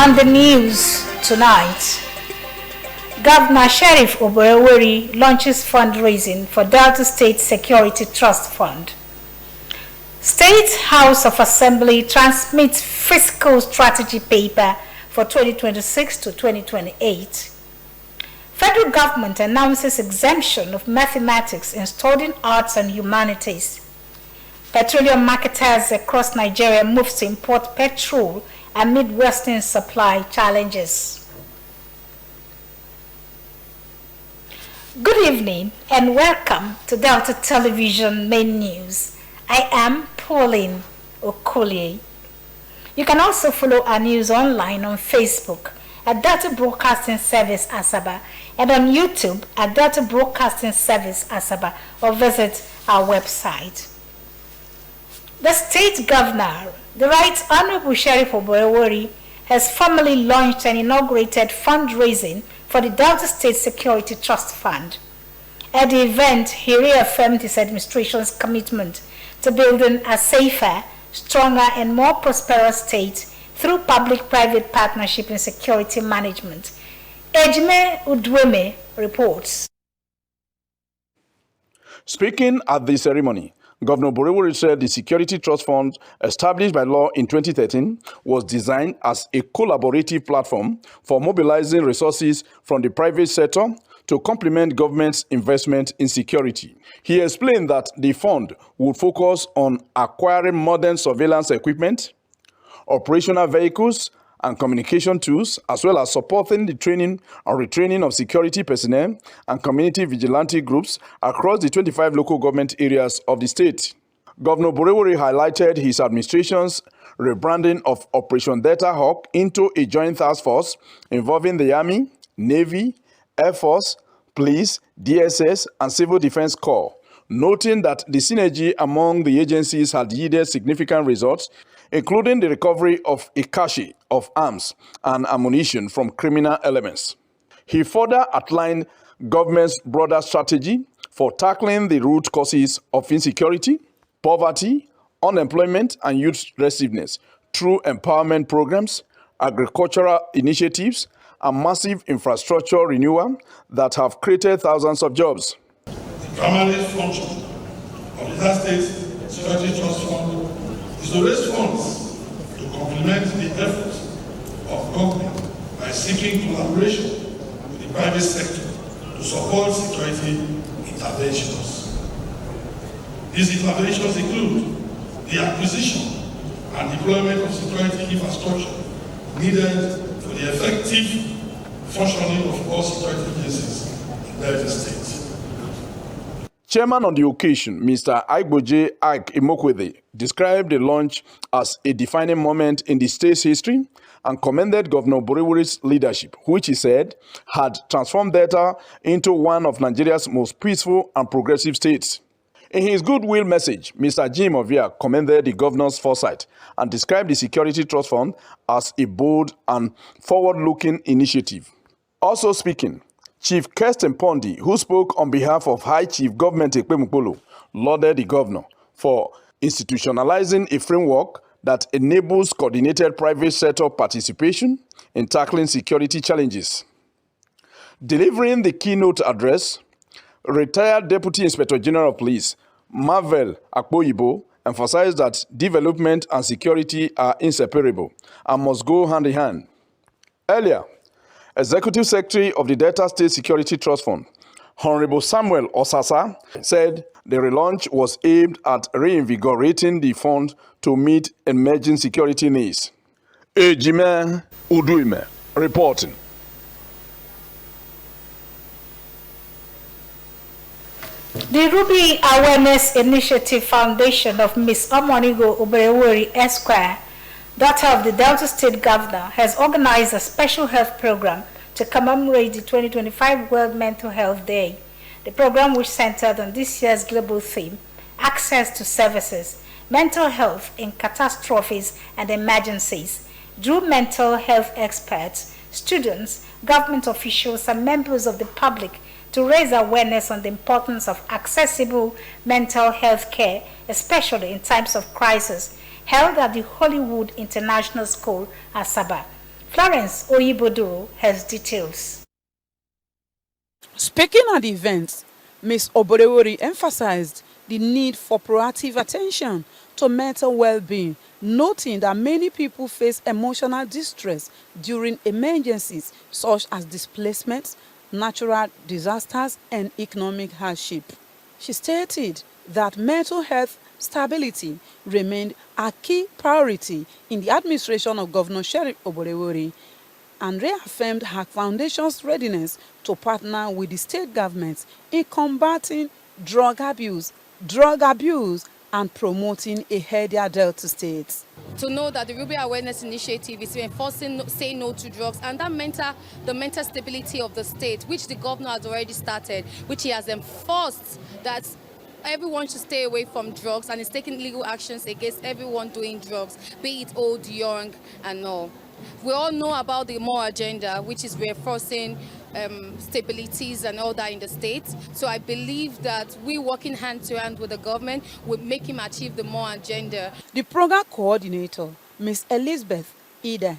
On the news tonight, Governor Sheriff Oborewori launches fundraising for Delta State Security Trust Fund. State House of Assembly transmits fiscal strategy paper for 2026 to 2028. Federal government announces exemption of mathematics in studying arts and humanities. Petroleum marketers across Nigeria move to import petrol amid Western supply challenges. Good evening and welcome to Delta Television Main News. I am Pauline Okolie. You can also follow our news online on Facebook at Delta Broadcasting Service Asaba and on YouTube at Delta Broadcasting Service Asaba or visit our website. The state governor, the Right Honorable Sheriff Oborewori, has formally launched and inaugurated fundraising for the Delta State Security Trust Fund. At the event, he reaffirmed his administration's commitment to building a safer, stronger, and more prosperous state through public-private partnership in security management. Ejime Udweme reports. Speaking at the ceremony, Governor Oborewori said the Security Trust Fund, established by law in 2013, was designed as a collaborative platform for mobilizing resources from the private sector to complement government's investment in security. He explained that the fund would focus on acquiring modern surveillance equipment, operational vehicles, and communication tools, as well as supporting the training and retraining of security personnel and community vigilante groups across the 25 local government areas of the state. Governor Oborewori highlighted his administration's rebranding of Operation Delta Hawk into a joint task force involving the Army, Navy, Air Force, Police, DSS, and Civil Defense Corps, noting that the synergy among the agencies had yielded significant results, including the recovery of a cache of arms and ammunition from criminal elements. He further outlined government's broader strategy for tackling the root causes of insecurity, poverty, unemployment, and youth restlessness through empowerment programs, agricultural initiatives, and massive infrastructure renewal that have created thousands of jobs. The primary function of the Delta State Security Trust Fund is to raise funds to complement the efforts of government by seeking collaboration with the private sector to support security interventions. These interventions include the acquisition and deployment of security infrastructure needed for the effective functioning of all security agencies in Delta State. Chairman on the occasion, Mr. Aigboje Ike Imokwede, described the launch as a defining moment in the state's history and commended Governor Oborewori's leadership, which he said had transformed Delta into one of Nigeria's most peaceful and progressive states. In his goodwill message, Mr. Jim Ovia commended the governor's foresight and described the Security Trust Fund as a bold and forward-looking initiative. Also speaking, Chief Kirsten Pondi, who spoke on behalf of High Chief Government Ekpemukpolo, lauded the governor for institutionalizing a framework that enables coordinated private sector participation in tackling security challenges. Delivering the keynote address, retired Deputy Inspector General of Police, Marvel Akpoyibo, emphasized that development and security are inseparable and must go hand in hand. Earlier, Executive Secretary of the Delta State Security Trust Fund, Honorable Samuel Osasa, said the relaunch was aimed at reinvigorating the fund to meet emerging security needs. Ejime Udweme reporting. The Ruby Awareness Initiative Foundation of Ms. Omonigo Oborewori Esquire, daughter of the Delta State Governor, has organized a special health program to commemorate the 2025 World Mental Health Day. The program, which centered on this year's global theme, Access to Services, Mental Health in Catastrophes and Emergencies, drew mental health experts, students, government officials, and members of the public to raise awareness on the importance of accessible mental health care, especially in times of crisis, held at the Hollywood International School, Asaba. Florence Oyibodoro has details. Speaking at the event, Ms. Oborewori emphasized the need for proactive attention to mental well-being, noting that many people face emotional distress during emergencies such as displacement, natural disasters, and economic hardship. She stated that mental health stability remained a key priority in the administration of Governor Sheriff Oborewori and reaffirmed her foundation's readiness to partner with the state governments in combating drug abuse, and promoting a healthier Delta state. To know that the Ruby Awareness Initiative is enforcing say no to drugs, and that the mental stability of the state, which the governor has already started, which he has enforced that everyone should stay away from drugs, and is taking legal actions against everyone doing drugs, be it old, young, and all. We all know about the MORE agenda, which is reinforcing stabilities and all that in the state. So I believe that we working hand to hand with the government will make him achieve the MORE agenda. The program coordinator, Ms. Elizabeth Ida,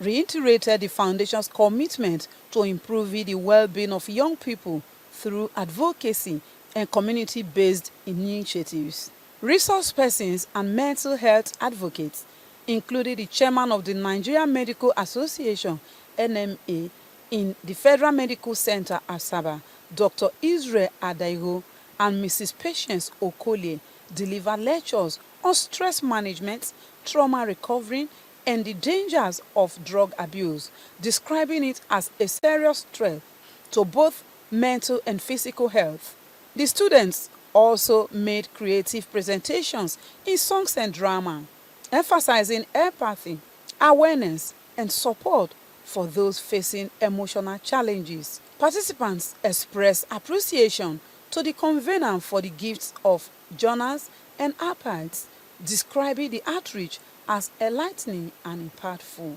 reiterated the foundation's commitment to improving the well-being of young people through advocacy and community-based initiatives. Resource persons and mental health advocates including the chairman of the Nigerian Medical Association, NMA, in the Federal Medical Center, Asaba, Dr. Israel Adaiho, and Mrs. Patience Okolie, delivered lectures on stress management, trauma recovery, and the dangers of drug abuse, describing it as a serious threat to both mental and physical health. The students also made creative presentations in songs and drama, emphasizing empathy, awareness, and support for those facing emotional challenges. Participants expressed appreciation to the convener for the gifts of journals and iPads, describing the outreach as enlightening and impactful.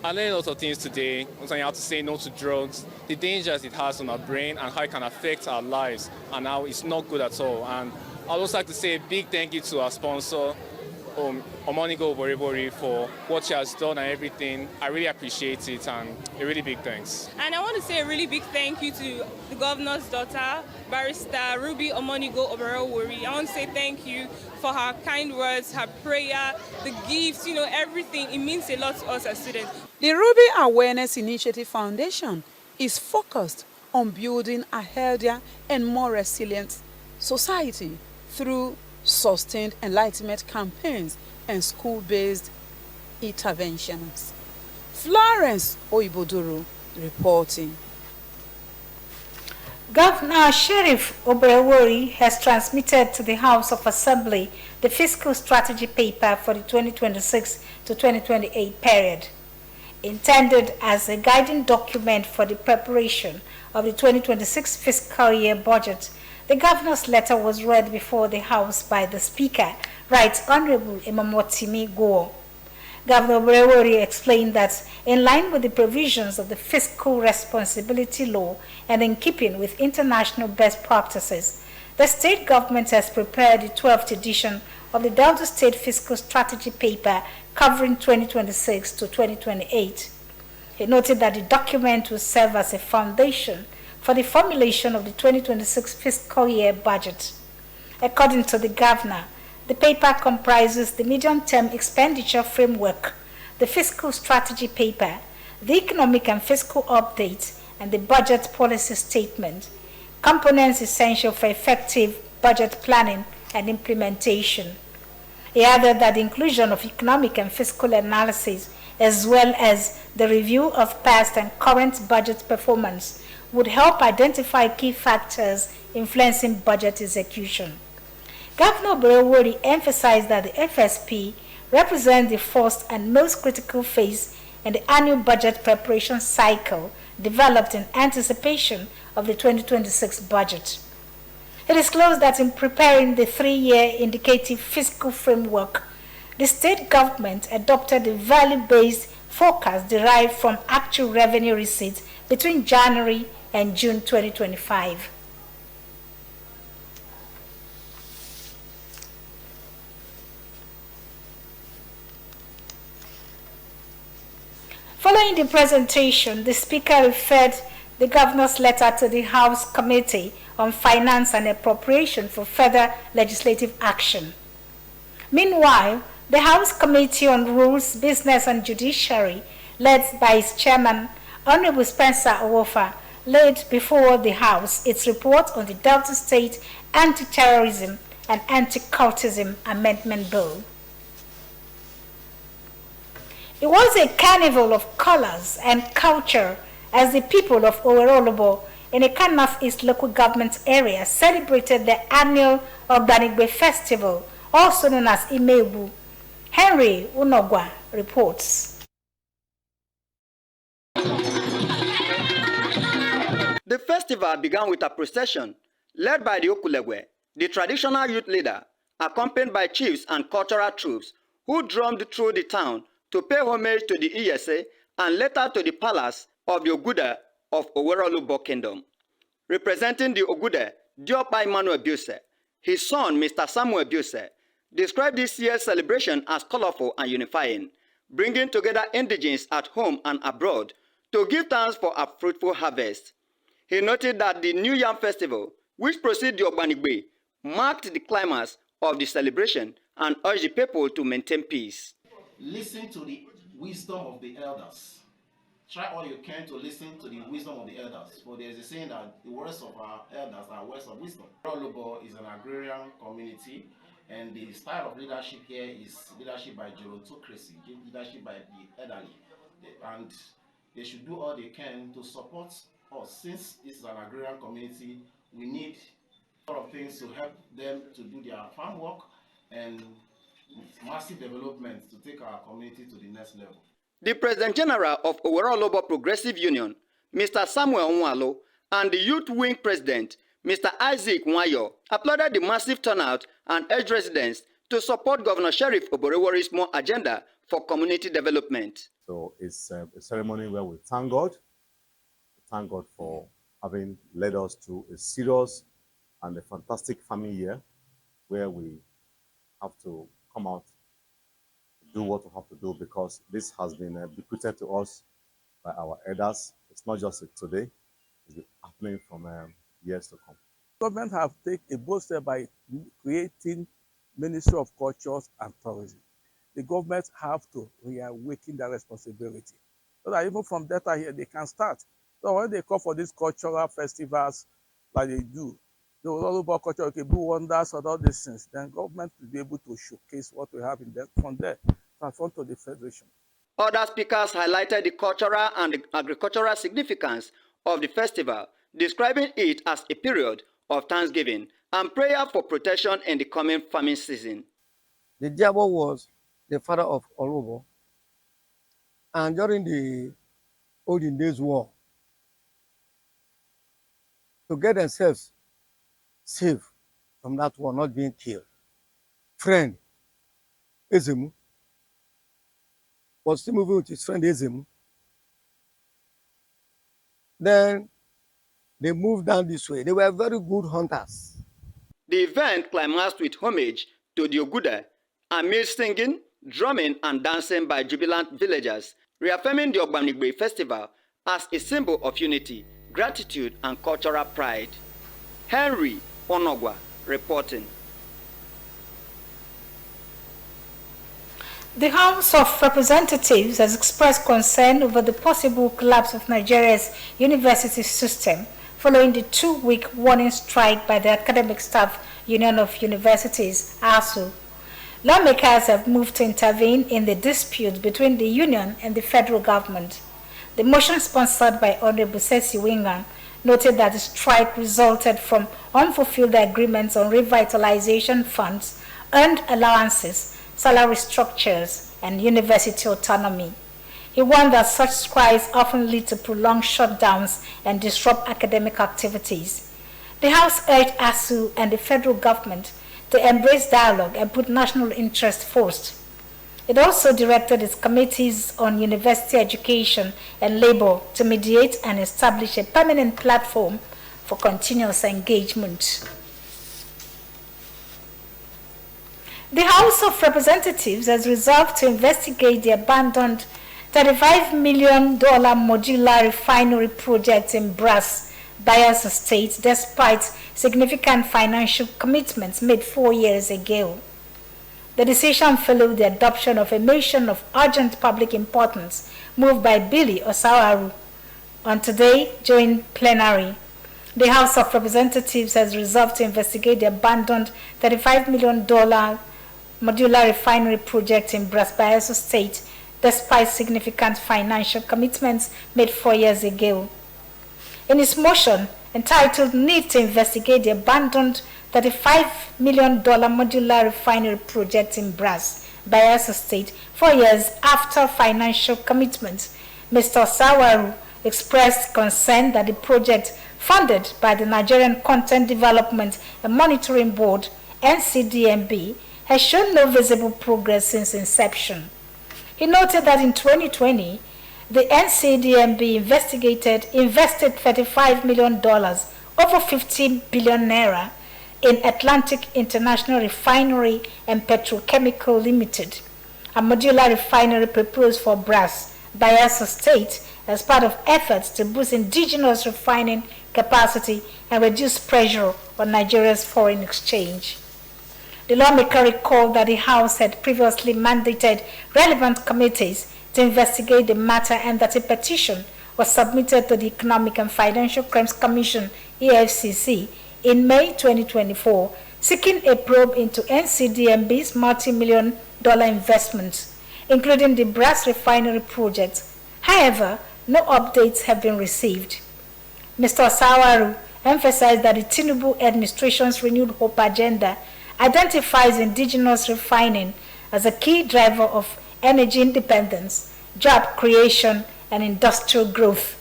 I learned a lot of things today, on how to say no to drugs, the dangers it has on our brain and how it can affect our lives and how it's not good at all. And I'd also like to say a big thank you to our sponsor, Omonigo Oborewori, for what she has done and everything. I really appreciate it, and a really big thanks. And I want to say a really big thank you to the governor's daughter, Barrister Ruby Omonigo Oborewori. I want to say thank you for her kind words, her prayer, the gifts, everything. It means a lot to us as students. The Ruby Awareness Initiative Foundation is focused on building a healthier and more resilient society through sustained enlightenment campaigns and school-based interventions. Florence Oyibodoro reporting. Governor Sheriff Oborewori has transmitted to the House of Assembly the fiscal strategy paper for the 2026 to 2028 period, intended as a guiding document for the preparation of the 2026 fiscal year budget. The governor's letter was read before the House by the Speaker, Right Honorable Imamotimi Goo. Governor Oborewori explained that in line with the provisions of the Fiscal Responsibility Law and in keeping with international best practices, the state government has prepared the 12th edition of the Delta State Fiscal Strategy Paper covering 2026 to 2028. He noted that the document will serve as a foundation for the formulation of the 2026 fiscal year budget. According to the governor, the paper comprises the medium-term expenditure framework, the fiscal strategy paper, the economic and fiscal update, and the budget policy statement, components essential for effective budget planning and implementation. He added that the inclusion of economic and fiscal analysis, as well as the review of past and current budget performance, would help identify key factors influencing budget execution. Governor Oborewori emphasized that the FSP represents the first and most critical phase in the annual budget preparation cycle developed in anticipation of the 2026 budget. It disclosed that in preparing the 3-year indicative fiscal framework, the state government adopted a value-based forecast derived from actual revenue receipts between January and June 2025. Following the presentation, the Speaker referred the Governor's letter to the House Committee on Finance and Appropriation for further legislative action. Meanwhile, the House Committee on Rules, Business and Judiciary, led by its chairman, Honorable Spencer Owofa, laid before the House its report on the Delta State Anti-Terrorism and Anti-Cultism Amendment Bill. It was a carnival of colors and culture as the people of Owerolobo in the North East local government area celebrated the annual Ogbanigbe Festival, also known as Imebu. Henry Unogwa reports. The festival began with a procession led by the Okulegwe, the traditional youth leader, accompanied by chiefs and cultural troops who drummed through the town to pay homage to the ESA and later to the palace of the Ogude of Owerolubo Kingdom. Representing the Ogude, Diopa Emmanuel Biose, his son Mr. Samuel Biose, described this year's celebration as colorful and unifying, bringing together indigenes at home and abroad to give thanks for a fruitful harvest. He noted that the New Yam Festival, which precedes the Ogbanigbe, marked the climax of the celebration and urged the people to maintain peace. Listen to the wisdom of the elders. Try all you can to listen to the wisdom of the elders. For there is a saying that the words of our elders are words of wisdom. Owerolobo is an agrarian community, and the style of leadership here is leadership by gerontocracy, leadership by the elderly. And they should do all they can to support us. Since this is an agrarian community, we need a lot of things to help them to do their farm work and massive development to take our community to the next level. The President General of Owerolobo Progressive Union, Mr. Samuel Nwalo, and the Youth Wing President, Mr. Isaac Nwayo, applauded the massive turnout and urged residents to support Governor Sheriff Oborewori's more agenda for community development. So it's a ceremony where we thank God for having led us to a serious and a fantastic farming year where we have to come out, do what we have to do, because this has been bequeathed to us by our elders. It's not just today, it's been happening from years to come. Government have taken a bold step by creating Ministry of Culture and Tourism. The government have to reawaken their responsibility, so that even from data here they can start. So when they call for these cultural festivals like they do, they will all about culture, okay, Blue Wonders and all these things, then government will be able to showcase what we have in that from there, transform to the federation. Other speakers highlighted the cultural and the agricultural significance of the festival, describing it as a period of thanksgiving and prayer for protection in the coming farming season. The Diabo was the father of Orobo, and during the olden days war, to get themselves safe from that war, not being killed, friend Ezemu was still moving with his friend Ezemu. Then they moved down this way. They were very good hunters. The event climaxed with homage to the Ogude, amid singing, drumming, and dancing by jubilant villagers, reaffirming the Ogbanigbe Festival as a symbol of unity, gratitude, and cultural pride. Henry Onogwa reporting. The House of Representatives has expressed concern over the possible collapse of Nigeria's university system following the 2-week warning strike by the Academic Staff Union of Universities, ASU. Lawmakers have moved to intervene in the dispute between the union and the federal government. The motion sponsored by Honorable Sesi Wingan noted that the strike resulted from unfulfilled agreements on revitalization funds, earned allowances, salary structures, and university autonomy. He warned that such strikes often lead to prolonged shutdowns and disrupt academic activities. The House urged ASU and the federal government to embrace dialogue and put national interest first. It also directed its committees on university education and labor to mediate and establish a permanent platform for continuous engagement. The House of Representatives has resolved to investigate the abandoned $35 million modular refinery project in Brass, Bayelsa State, despite significant financial commitments made 4 years ago. The decision followed the adoption of a motion of urgent public importance moved by Billy Osawaru on today during plenary. The House of Representatives has resolved to investigate the abandoned $35 million modular refinery project in Brass, Bayelsa State, despite significant financial commitments made 4 years ago. In its motion, entitled Need to Investigate the Abandoned $35 million modular refinery project in Brass, Bayelsa State, 4 years after financial commitments, Mr. Sawaru expressed concern that the project, funded by the Nigerian Content Development and Monitoring Board, NCDMB, has shown no visible progress since inception. He noted that in 2020, the NCDMB invested $35 million, over 15 billion naira, in Atlantic International Refinery and Petrochemical Limited, a modular refinery proposed for Brass, Bayelsa State, as part of efforts to boost indigenous refining capacity and reduce pressure on Nigeria's foreign exchange. The lawmaker recalled that the House had previously mandated relevant committees to investigate the matter and that a petition was submitted to the Economic and Financial Crimes Commission, EFCC, in May 2024, seeking a probe into NCDMB's multi-million-dollar investments, including the Brass Refinery project. However, no updates have been received. Mr. Sawaru emphasized that the Tinubu administration's renewed hope agenda identifies indigenous refining as a key driver of energy independence, job creation, and industrial growth,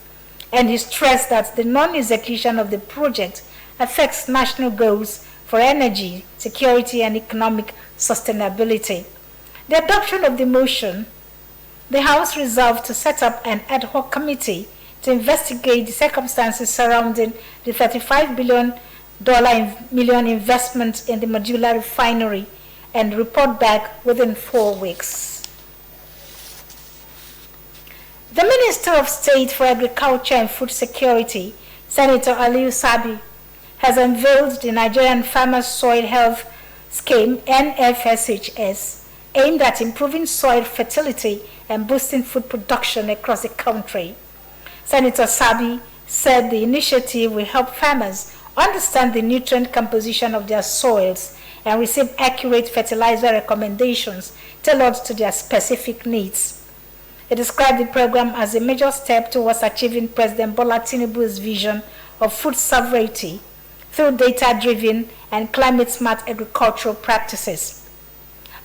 and he stressed that the non-execution of the project affects national goals for energy, security, and economic sustainability. The adoption of the motion, the House resolved to set up an ad hoc committee to investigate the circumstances surrounding the $35 million investment in the modular refinery and report back within 4 weeks. The Minister of State for Agriculture and Food Security, Senator Aliyu Sabi, has unveiled the Nigerian Farmers Soil Health Scheme, NFSHS, aimed at improving soil fertility and boosting food production across the country. Senator Sabi said the initiative will help farmers understand the nutrient composition of their soils and receive accurate fertilizer recommendations tailored to their specific needs. He described the program as a major step towards achieving President Bola Tinubu's vision of food sovereignty through data-driven and climate-smart agricultural practices.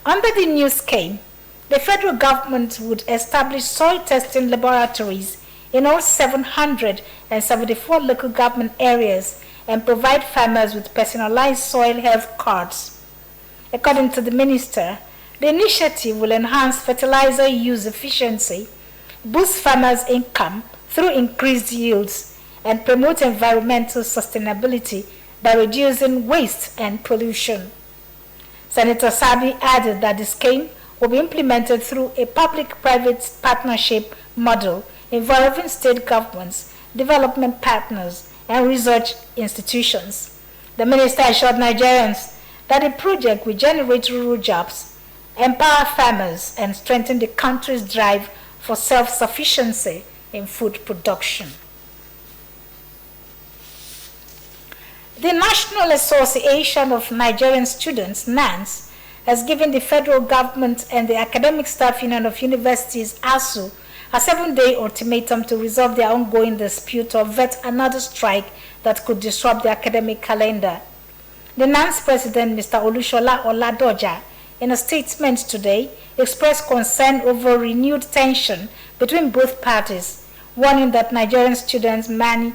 Under the new scheme, the federal government would establish soil testing laboratories in all 774 local government areas and provide farmers with personalized soil health cards. According to the minister, the initiative will enhance fertilizer use efficiency, boost farmers' income through increased yields, and promote environmental sustainability by reducing waste and pollution. Senator Sabi added that the scheme will be implemented through a public-private partnership model involving state governments, development partners, and research institutions. The minister assured Nigerians that the project will generate rural jobs, empower farmers, and strengthen the country's drive for self-sufficiency in food production. The National Association of Nigerian Students, NANS, has given the federal government and the Academic Staff Union of Universities, ASU, a 7-day ultimatum to resolve their ongoing dispute or vet another strike that could disrupt the academic calendar. The NANS president, Mr. Olushola Oladoja, in a statement today, expressed concern over renewed tension between both parties, warning that Nigerian students, many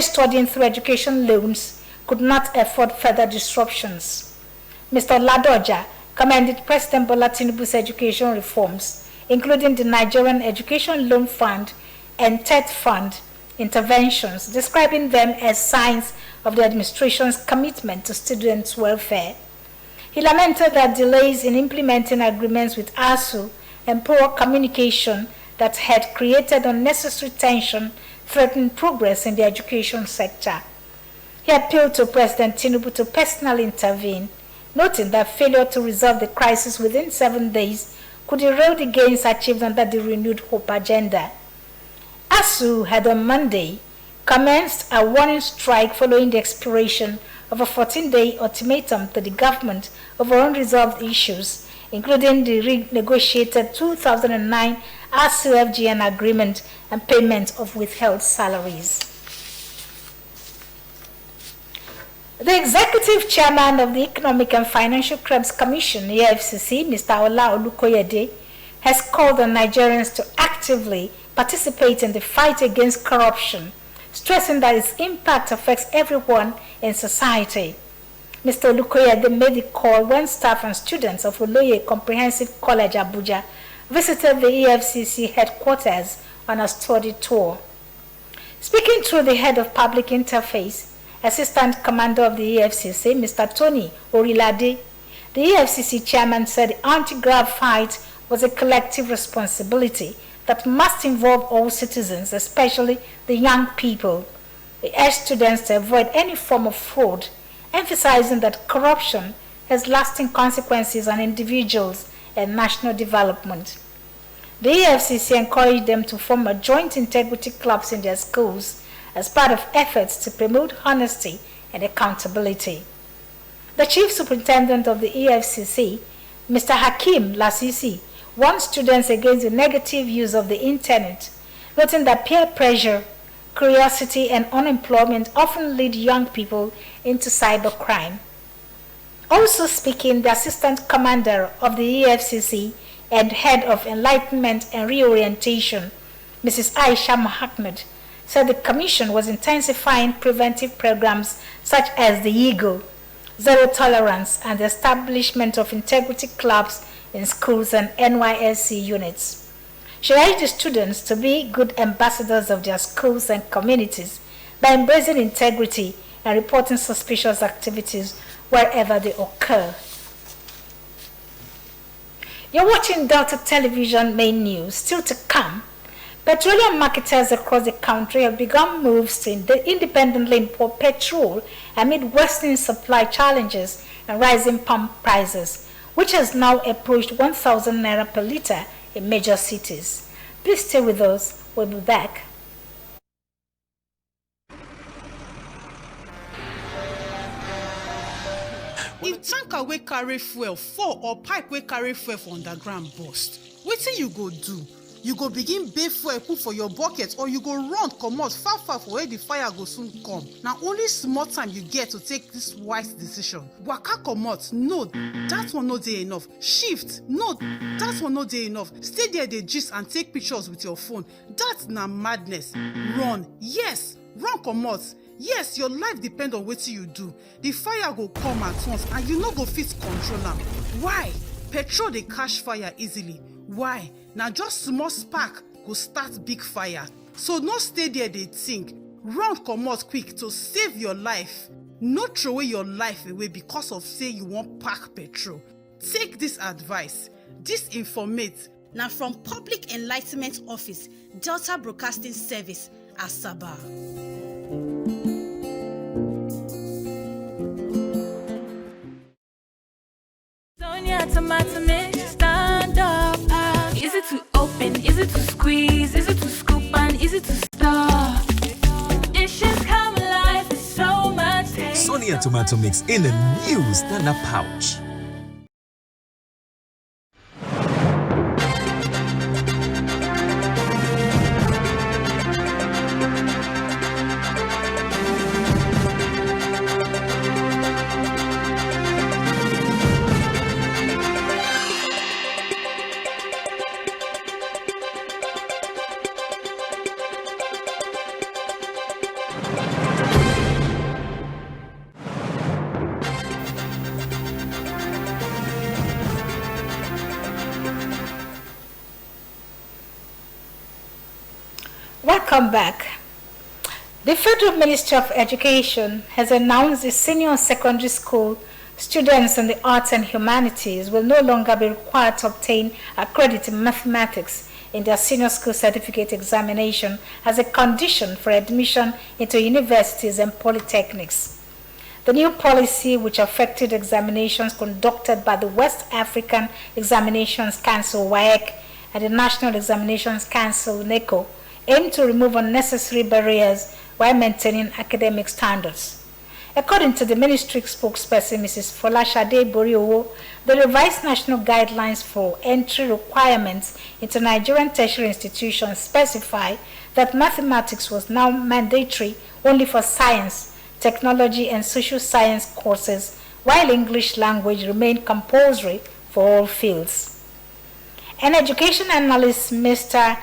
studying through education loans, could not afford further disruptions. Mr. Oladoja commended President Bola Tinubu's education reforms, including the Nigerian Education Loan Fund and TET Fund interventions, describing them as signs of the administration's commitment to students' welfare. He lamented that delays in implementing agreements with ASU and poor communication that had created unnecessary tension threatened progress in the education sector. He appealed to President Tinubu to personally intervene, noting that failure to resolve the crisis within 7 days could erode the gains achieved under the renewed hope agenda. ASUU had on Monday commenced a warning strike following the expiration of a 14-day ultimatum to the government over unresolved issues, including the renegotiated 2009 ASUU-FGN agreement and payment of withheld salaries. The Executive Chairman of the Economic and Financial Crimes Commission, EFCC, Mr. Ola Olukoyede, has called on Nigerians to actively participate in the fight against corruption, stressing that its impact affects everyone in society. Mr. Olukoyede made the call when staff and students of Oloye Comprehensive College, Abuja, visited the EFCC headquarters on a study tour. Speaking through the head of public interface, Assistant Commander of the EFCC, Mr. Tony Orilade, the EFCC chairman said the anti-graft fight was a collective responsibility that must involve all citizens, especially the young people. He urged students to avoid any form of fraud, emphasizing that corruption has lasting consequences on individuals and national development. The EFCC encouraged them to form a joint integrity clubs in their schools as part of efforts to promote honesty and accountability. The Chief Superintendent of the EFCC, Mr. Hakim Lasisi, warned students against the negative use of the internet, noting that peer pressure, curiosity, and unemployment often lead young people into cybercrime. Also speaking, the Assistant Commander of the EFCC and Head of Enlightenment and Reorientation, Mrs. Aisha Mohammed, said the Commission was intensifying preventive programs such as the EAGLE, Zero Tolerance, and the establishment of integrity clubs in schools and NYSC units. She urged the students to be good ambassadors of their schools and communities by embracing integrity and reporting suspicious activities wherever they occur. You're watching Delta Television Main News. Still to come, petroleum marketers across the country have begun moves to independently import petrol amid worsening supply challenges and rising pump prices, which has now approached 1,000 naira per litre in major cities. Please stay with us. We'll be back. If tanker wey carry fuel fall or pipe wey carry fuel for underground burst, wetin you go do? You go begin bath fuel put for your bucket, or you go run comot far for where the fire go soon come. Na only small time you get to take this wise decision. Waka comot, no, that one no dey enough. Shift, no, that one no dey enough. Stay there dey gist and take pictures with your phone. That na madness. Run, yes, run comot. Yes, your life depend on wetin you do. The fire go come at once and you no go fit control am. Why? Petrol dey catch fire easily. Why? Na just small spark go start big fire. So no stay there dey think. Run comot quick to save your life. No throway your life away because of say you wan pack petrol. Take this advice. This informate na from Public Enlightenment Office, Delta Broadcasting Service, Asaba. Tomato mix, stand up. Easy to open, easy to squeeze, easy to scoop and easy to stir. Dishes come alive with so much taste. Sonia tomato mix in a new stand-up pouch. Welcome back. The Federal Ministry of Education has announced the senior secondary school students in the arts and humanities will no longer be required to obtain a credit in mathematics in their senior school certificate examination as a condition for admission into universities and polytechnics. The new policy, which affected examinations conducted by the West African Examinations Council (WAEC) and the National Examinations Council (NECO), aimed to remove unnecessary barriers while maintaining academic standards. According to the ministry spokesperson, Mrs. Folashade Boriowo, the revised national guidelines for entry requirements into Nigerian tertiary institutions specify that mathematics was now mandatory only for science, technology, and social science courses, while English language remained compulsory for all fields. An education analyst, Mr.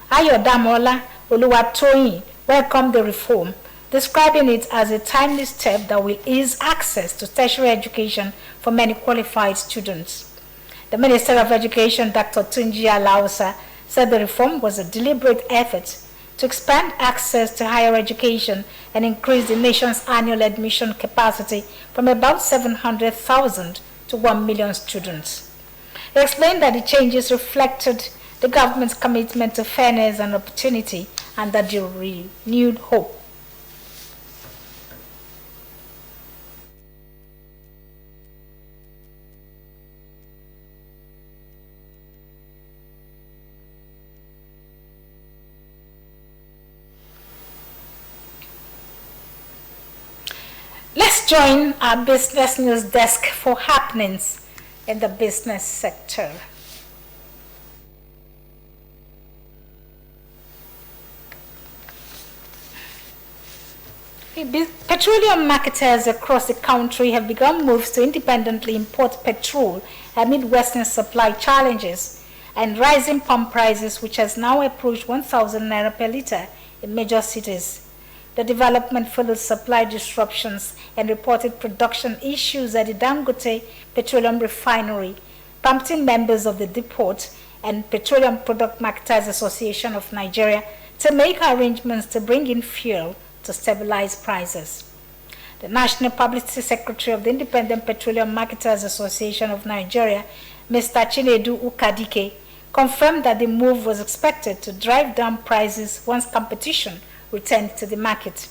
Ayodamola Oluwatoyin, welcomed the reform, describing it as a timely step that will ease access to tertiary education for many qualified students. The Minister of Education, Dr. Tunji Alausa, said the reform was a deliberate effort to expand access to higher education and increase the nation's annual admission capacity from about 700,000 to 1 million students. He explained that the changes reflected the government's commitment to fairness and opportunity and that the renewed hope. Let's join our business news desk for happenings in the business sector. Petroleum marketers across the country have begun moves to independently import petrol amid Western supply challenges and rising pump prices, which has now approached 1,000 naira per litre in major cities. The development followed supply disruptions and reported production issues at the Dangote Petroleum Refinery, prompting members of the depot and Petroleum Product Marketers Association of Nigeria to make arrangements to bring in fuel to stabilize prices. The National Publicity Secretary of the Independent Petroleum Marketers Association of Nigeria, Mr. Chinedu Ukadike, confirmed that the move was expected to drive down prices once competition returned to the market.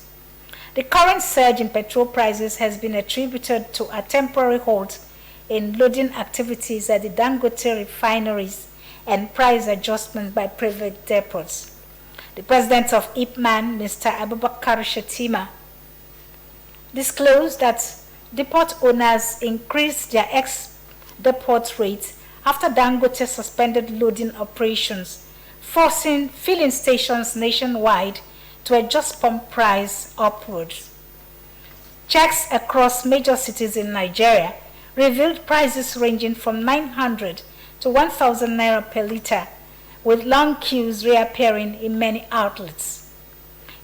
The current surge in petrol prices has been attributed to a temporary halt in loading activities at the Dangote refineries and price adjustments by private depots. The president of IPMAN, Mr. Abubakar Shatima, disclosed that depot owners increased their ex-depot rates after Dangote suspended loading operations, forcing filling stations nationwide to adjust pump price upwards. Checks across major cities in Nigeria revealed prices ranging from 900 to 1,000 naira per litre, with long queues reappearing in many outlets.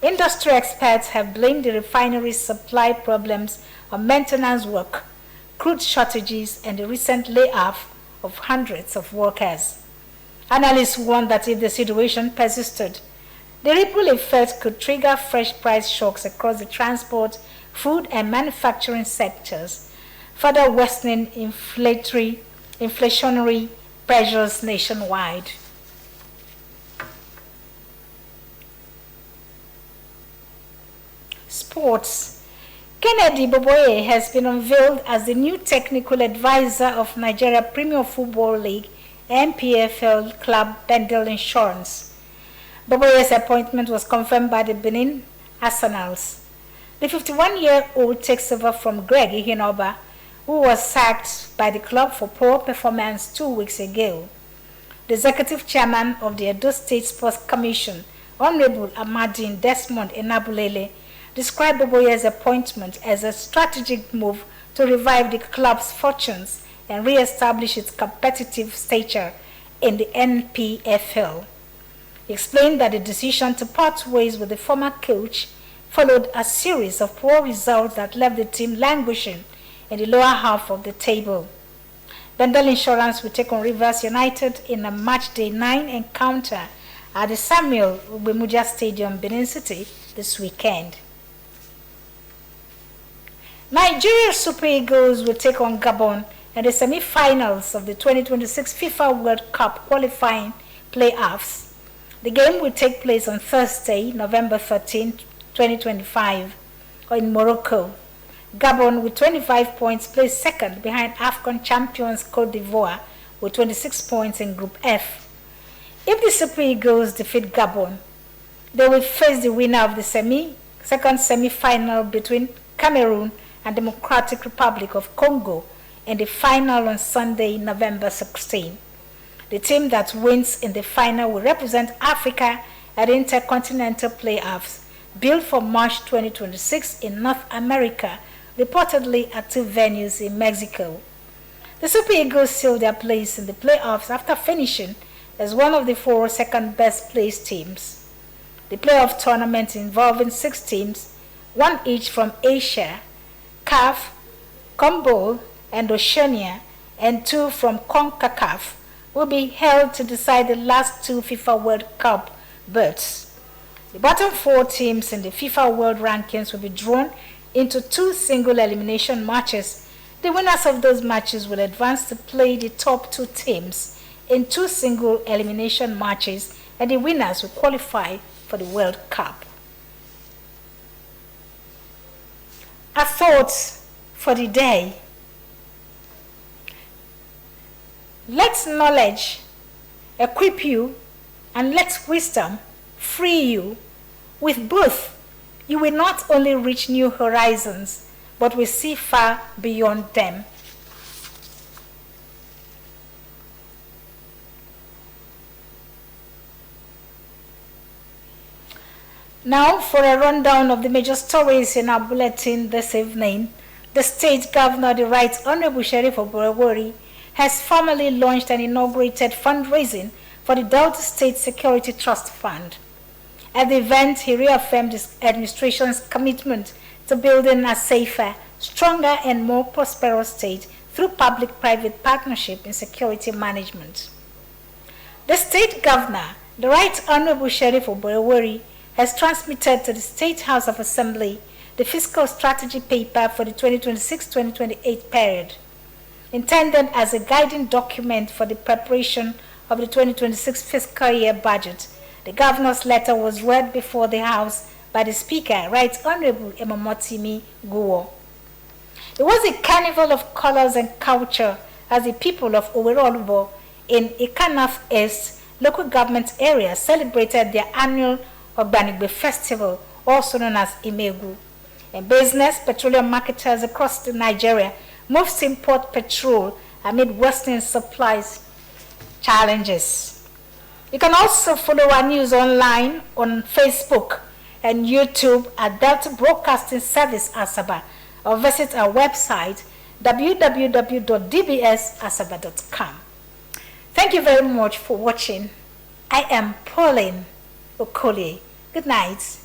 Industry experts have blamed the refinery's supply problems on maintenance work, crude shortages, and the recent layoff of hundreds of workers. Analysts warn that if the situation persisted, the ripple effect could trigger fresh price shocks across the transport, food, and manufacturing sectors, further worsening inflationary pressures nationwide. Sports. Kennedy Boboye has been unveiled as the new technical advisor of Nigeria Premier Football League (NPFL) club Bendel Insurance. Boboye's appointment was confirmed by the Benin Arsenals. The 51-year-old takes over from Greg Ihinoba, who was sacked by the club for poor performance 2 weeks ago. The executive chairman of the Edo State Sports Commission, Honorable Amadine Desmond Enabulele, described Boboye's appointment as a strategic move to revive the club's fortunes and re-establish its competitive stature in the NPFL. He explained that the decision to part ways with the former coach followed a series of poor results that left the team languishing in the lower half of the table. Bendel Insurance will take on Rivers United in a matchday 9 encounter at the Samuel Ugbemudia Stadium, Benin City, this weekend. Nigeria Super Eagles will take on Gabon in the semi-finals of the 2026 FIFA World Cup qualifying playoffs. The game will take place on Thursday, November 13, 2025, in Morocco. Gabon, with 25 points, placed second behind AFCON champions Cote d'Ivoire with 26 points in Group F. If the Super Eagles defeat Gabon, they will face the winner of the second semi-final between Cameroon and Democratic Republic of Congo in the final on Sunday, November 16. The team that wins in the final will represent Africa at the Intercontinental Playoffs, built for March 2026 in North America, reportedly at 2 venues in Mexico. The Super Eagles sealed their place in the playoffs after finishing as one of the 4 second-best placed teams. The playoff tournament involving 6 teams, 1 each from Asia, CAF, CONMEBOL, and Oceania, and 2 from CONCACAF, will be held to decide the last 2 FIFA World Cup berths. The bottom 4 teams in the FIFA World Rankings will be drawn into 2 single elimination matches. The winners of those matches will advance to play the top 2 teams in 2 single elimination matches, and the winners will qualify for the World Cup. Our thoughts for the day. Let knowledge equip you, and let wisdom free you. With both, you will not only reach new horizons, but will see far beyond them. Now for a rundown of the major stories in our bulletin this evening. The State Governor, the Right Honorable Sheriff Oborowori, has formally launched and inaugurated fundraising for the Delta State Security Trust Fund. At the event, he reaffirmed his administration's commitment to building a safer, stronger, and more prosperous state through public-private partnership in security management. The State Governor, the Right Honorable Sheriff Oborowori, has transmitted to the State House of Assembly the fiscal strategy paper for the 2026-2028 period, intended as a guiding document for the preparation of the 2026 fiscal year budget. The governor's letter was read before the House by the Speaker, Right Honorable Emomotimi Guo. It was a carnival of colors and culture as the people of Owerolubo in Ikanaf East local government area celebrated their annual Ogbanigbe Festival, also known as Imegu. In business, petroleum marketers across Nigeria moved to import petrol amid worsening supplies challenges. You can also follow our news online on Facebook and YouTube at Delta Broadcasting Service Asaba, or visit our website www.dbsasaba.com. Thank you very much for watching. I am Pauline Okolie. Good night.